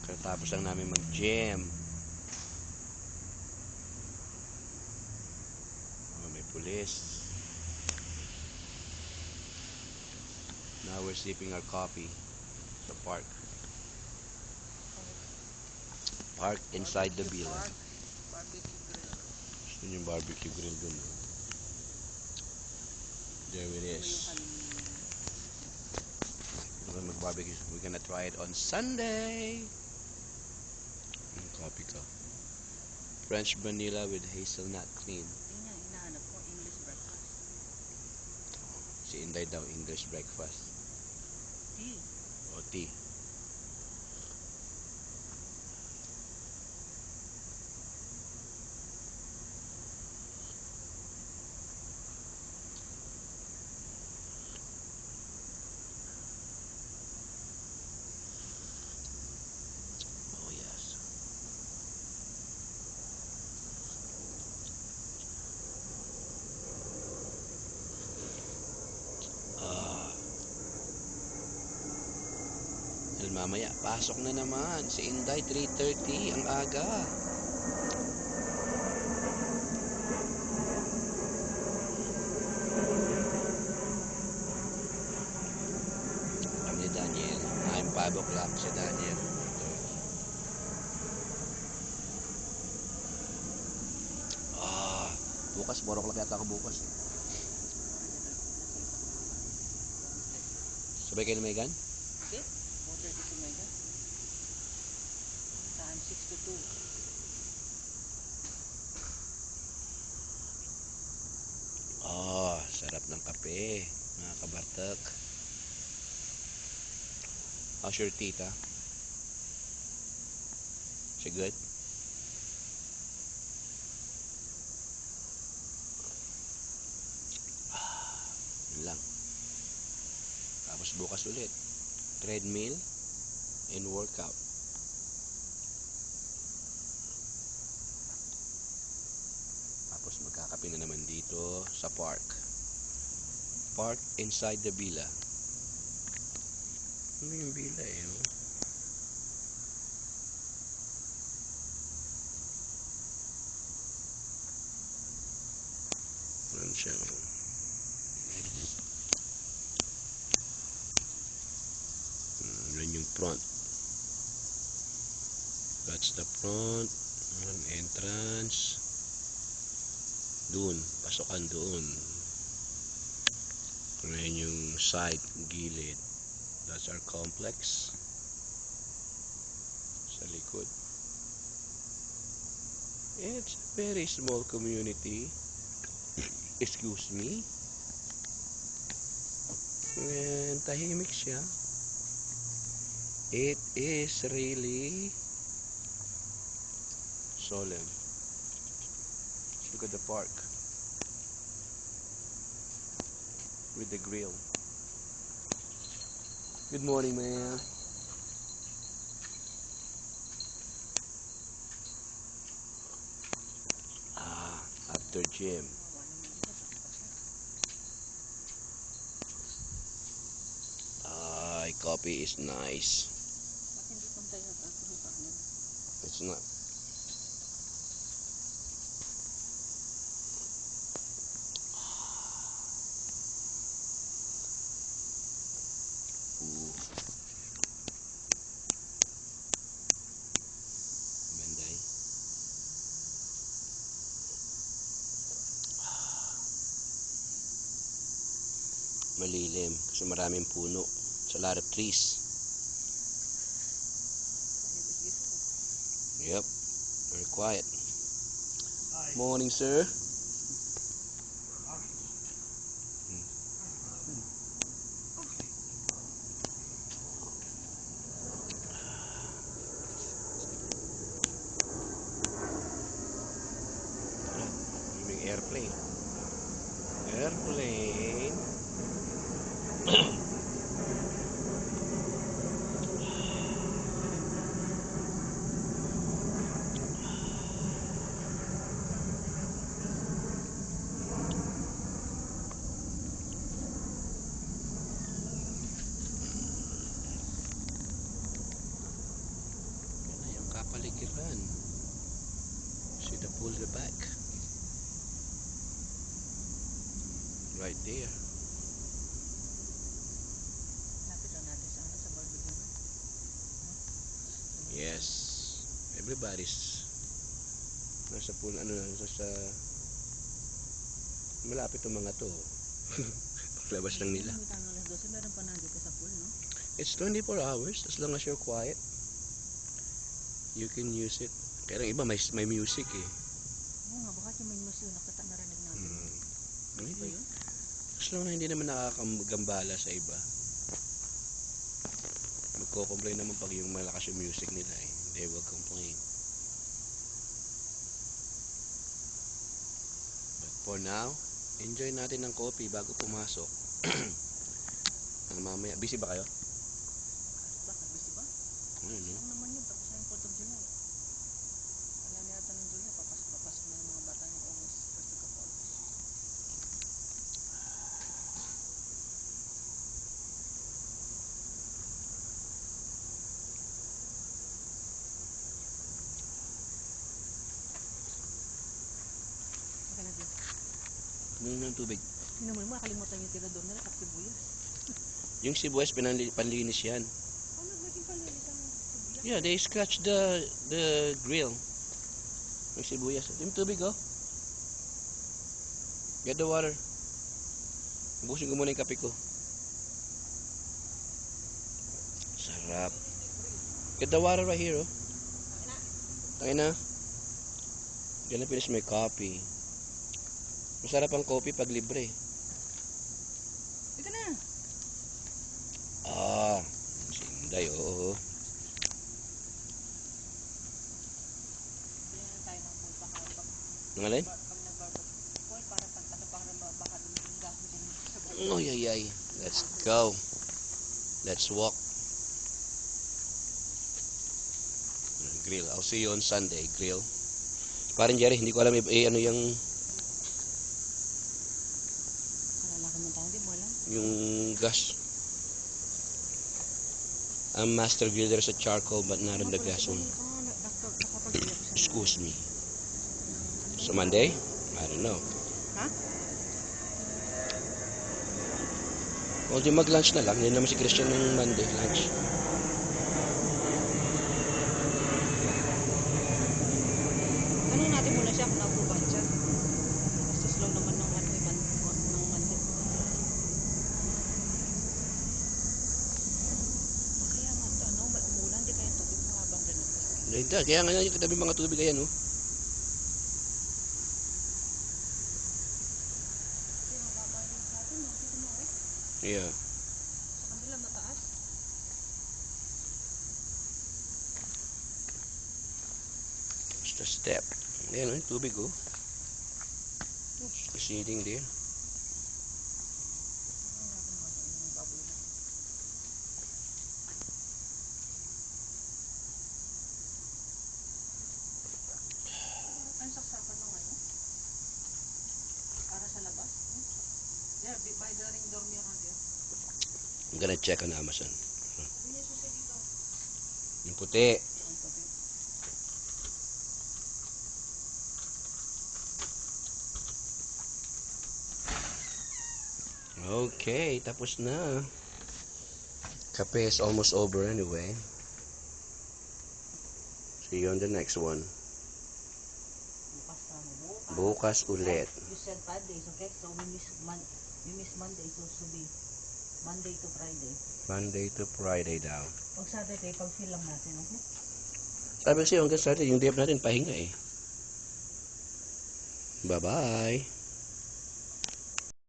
Katapos lang namin mag-gym. Oh, may pulis. Now we're sipping our coffee sa park. Park inside the Barbecue villa. park, barbecue grill. Gusto niyo yung barbecue grill dun, no? There it Ano yung is. kanina? We're gonna mag-barbecue. We're gonna try it on Sunday. Coffee ka. French vanilla with hazelnut cream. Yun nga, hinahanap ko, English breakfast. Si Inday daw, English breakfast. Tea. O tea. Oh, yes. Ah. Dahil mamaya, pasok na naman. Si Inday, 3:30. Ang aga. Kami ni Daniel. I'm 5 o'clock si Daniel. Ito. Ah. Bukas, 4 o'clock yata ako bukas. Sorry, nasipa ko na nga. 4:30. Sabay kayo na Megan? Hindi, 4:30 si Megan. Time 6 to 2. Ah, sarap ng kape. Mga kabatak. How's your tita? She good? Yun lang. Tapos bukas ulit. Treadmill and workout. Tapos magkakape na naman dito sa park. Park inside the villa. Ano yung villa eh, no? Ano siya, no? Yan yung front. That's the front. Ang entrance. Doon. Pasokan doon. Ngayon yung side, gilid. That's our complex. Sa likod. It's a very small community. Excuse me. And tahimik siya. It is really solemn. Look at the park with the grill. Good morning, man. Ah, after gym. Kawawa naman siya, basa siya. Ah, coffee is nice. Ba't hindi pantay ang ating kanin? It's not. Ooh, Benday. Malilim kasi maraming puno. It's a lot of trees. Tahimik dito. Yep, very quiet. Morning, sir. Yung airplane. Airplane. Yan. See the pool in the back. Right there. Lapit lang natin sa ano, sa barbecue na. No? Yes. Everybody's nasa pool, ano, nasa malapit yung mga to. Paglabas lang nila. May tanong alas 12, meron pa nandito sa pool, no? It's 24 hours as long as you're quiet. You can use it. Kaya lang iba may music eh. Oo nga, baka yung may news yun, narinig natin. Ano ba yun? As long na hindi naman nakakagambala sa iba. Magko-complain naman pag yung malakas yung music nila eh. They will complain. But for now, enjoy natin ng coffee bago pumasok. Mamaya, busy ba kayo? Bakit? Busy ba? Ano, no? Oo naman yun, tapos na yung 4th of July. Wala na yata ng July, papasok na yung mga bata ng August, first week of August. Okay na din. Kumain ng tubig. Hindi naman, makalimutan yung tinador nila, kapsibuyas. Yung sibuyas, panlinis yan. Paano naging palinis ang sibuyas? Yeah, they scratch the grill. Yung sibuyas. Yung tubig, oh. Get the water. Ubusin ko muna yung kape ko. Sarap. Get the water right here, oh. Tangin na. Gonna finish my coffee. Masarap ang coffee pag libre. Ika na! Ah, sinday, oo. Bili na tayo ng pool, baka Nang alin? pag nag-barbecue pool, para pagkasa baka baka dumiting gaso din sa barbecue. Oh, yay. Let's go. Let's walk. Grill. I'll see you on Sunday, grill. Parang Jerry, hindi ko alam ano yung Lalaki mo tayo, di mo alam. yung gas. I'm master griller sa charcoal but not on the gas one. Excuse me. So Monday? I don't know. Ha? Well, di mag-lunch na lang. Hindi naman si Christian ng Monday, lunch. Ano natin muna siya kung nabuban siya. Basta slow naman ng ano iban ng Monday. Kaya ano, umulan, di kaya tubig mahabang ganun. Hindi, kaya nga yung katabi mga tubig ayan, oh. Kasi mababa yung sa atin, no? Dito mo, oh. Yeah. Sa kanila mataas. Just a step. Ayan, oh, yung tubig, oh. Sitting there. Ano natin mo, yung baboy na. Ang saksakan ng ano? Para sa labas? Yeah, by the ring door mirror there. I'm gonna check on Amazon. Sabi niya susi dito. Yung puti. Ang puti. Okay, tapos na. Kape is almost over anyway. See you on the next one. Bukas na mo. Bukas ulit. You said 5 days, okay? So we miss Monday, so should be Monday to Friday. Monday to Friday daw. Pag Saturday, pag-fill lang natin, okay? Sabi kasi hanggang Saturday, yung day off natin, pahinga eh. Bye-bye.